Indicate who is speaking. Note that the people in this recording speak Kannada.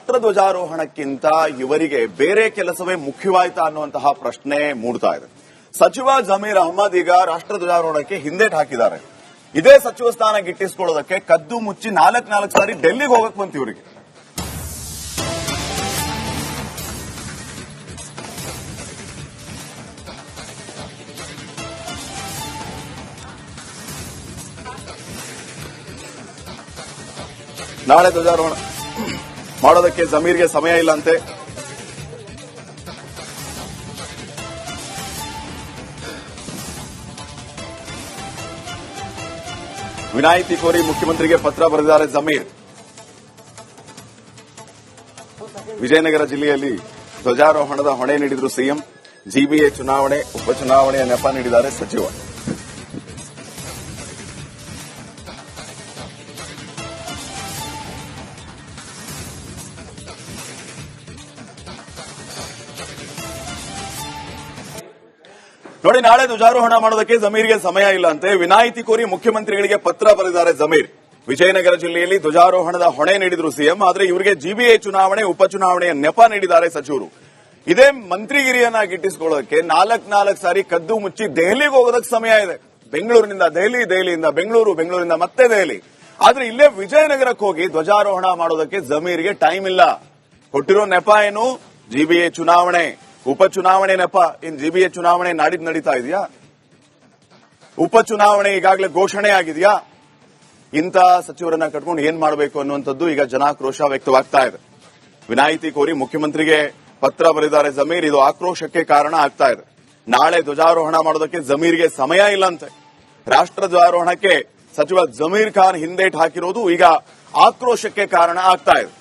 Speaker 1: ರಾಷ್ಟ್ರ ಧ್ವಜಾರೋಹಣಕ್ಕಿಂತ ಇವರಿಗೆ ಬೇರೆ ಕೆಲಸವೇ ಮುಖ್ಯವಾಯ್ತಾ ಅನ್ನುವಂತಹ ಪ್ರಶ್ನೆ ಮೂಡ್ತಾ ಇದೆ. ಸಚಿವ ಜಮೀರ್ ಅಹ್ಮದ್ ಈಗ ರಾಷ್ಟ್ರ ಧ್ವಜಾರೋಹಣಕ್ಕೆ ಹಿಂದೇಟು ಹಾಕಿದ್ದಾರೆ. ಇದೇ ಸಚಿವ ಸ್ಥಾನ ಗಿಟ್ಟಿಸಿಕೊಳ್ಳೋದಕ್ಕೆ ಕದ್ದು ಮುಚ್ಚಿ ನಾಲ್ಕು ಸಾರಿ ಡೆಲ್ಲಿಗೆ ಹೋಗಕ್ ಬಂತು ಇವರಿಗೆ. ನಾಳೆ ಧ್ವಜಾರೋಹಣ ಮಾಡೋದಕ್ಕೆ ಜಮೀರ್ಗೆ ಸಮಯ ಇಲ್ಲ ಅಂತೆ. ವಿನಾಯಿತಿ ಕೋರಿ ಮುಖ್ಯಮಂತ್ರಿಗೆ ಪತ್ರ ಬರೆದಿದ್ದಾರೆ ಜಮೀರ್. ವಿಜಯನಗರ ಜಿಲ್ಲೆಯಲ್ಲಿ ಧ್ವಜಾರೋಹಣದ ಹೊಣೆ ನೀಡಿದ್ರು ಸಿಎಂ. ಜಿಬಿಎ ಚುನಾವಣೆ ಉಪಚುನಾವಣೆಯ ನೆಪ ನೀಡಿದ್ದಾರೆ ಸಚಿವ. ನೋಡಿ, ನಾಳೆ ಧ್ವಜಾರೋಹಣ ಮಾಡೋದಕ್ಕೆ ಜಮೀರ್ಗೆ ಸಮಯ ಇಲ್ಲ ಅಂತೆ. ವಿನಾಯಿತಿ ಕೋರಿ ಮುಖ್ಯಮಂತ್ರಿಗಳಿಗೆ ಪತ್ರ ಬರೆದಿದ್ದಾರೆ ಜಮೀರ್. ವಿಜಯನಗರ ಜಿಲ್ಲೆಯಲ್ಲಿ ಧ್ವಜಾರೋಹಣದ ಹೊಣೆ ನೀಡಿದ್ರು ಸಿಎಂ. ಆದ್ರೆ ಇವರಿಗೆ ಜಿಬಿಎ ಚುನಾವಣೆ ಉಪಚುನಾವಣೆಯ ನೆಪ ನೀಡಿದ್ದಾರೆ ಸಚಿವರು. ಇದೇ ಮಂತ್ರಿಗಿರಿಯನ್ನ ಗಿಟ್ಟಿಸಿಕೊಳ್ಳೋದಕ್ಕೆ ನಾಲ್ಕು ಸಾರಿ ಕದ್ದು ಮುಚ್ಚಿ ದೆಹಲಿಗೆ ಹೋಗೋದಕ್ಕೆ ಸಮಯ ಇದೆ. ಬೆಂಗಳೂರಿನಿಂದ ದೆಹಲಿ, ದೆಹಲಿಯಿಂದ ಬೆಂಗಳೂರು, ಬೆಂಗಳೂರಿನಿಂದ ಮತ್ತೆ ದೆಹಲಿ. ಆದ್ರೆ ಇಲ್ಲೇ ವಿಜಯನಗರಕ್ಕೆ ಹೋಗಿ ಧ್ವಜಾರೋಹಣ ಮಾಡೋದಕ್ಕೆ ಜಮೀರ್ಗೆ ಟೈಮ್ ಇಲ್ಲ. ಕೊಟ್ಟಿರೋ ನೆಪ ಏನು? ಜಿಬಿಎ ಚುನಾವಣೆ, ಉಪಚುನಾವಣೆ ನೆಪ. ಇನ್ ಜಿಬಿಎ ಚುನಾವಣೆ ನಾಡಿದ್ದು ನಡೀತಾ ಇದೆಯಾ? ಉಪಚುನಾವಣೆ ಈಗಾಗಲೇ ಘೋಷಣೆ ಆಗಿದೆಯಾ? ಇಂಥ ಸಚಿವರನ್ನ ಕಟ್ಕೊಂಡು ಏನ್ ಮಾಡಬೇಕು ಅನ್ನುವಂಥದ್ದು ಈಗ ಜನಾಕ್ರೋಶ ವ್ಯಕ್ತವಾಗ್ತಾ ಇದೆ. ವಿನಾಯಿತಿ ಕೋರಿ ಮುಖ್ಯಮಂತ್ರಿಗೆ ಪತ್ರ ಬರೆದಿದ್ದಾರೆ ಜಮೀರ್. ಇದು ಆಕ್ರೋಶಕ್ಕೆ ಕಾರಣ ಆಗ್ತಾ ಇದೆ. ನಾಳೆ ಧ್ವಜಾರೋಹಣ ಮಾಡೋದಕ್ಕೆ ಜಮೀರ್ಗೆ ಸಮಯ ಇಲ್ಲಂತೆ. ರಾಷ್ಟ್ರ ಧ್ವಜಾರೋಹಣಕ್ಕೆ ಸಚಿವ ಜಮೀರ್ ಖಾನ್ ಹಿಂದೇಟು ಹಾಕಿರೋದು ಈಗ ಆಕ್ರೋಶಕ್ಕೆ ಕಾರಣ ಆಗ್ತಾ ಇದೆ.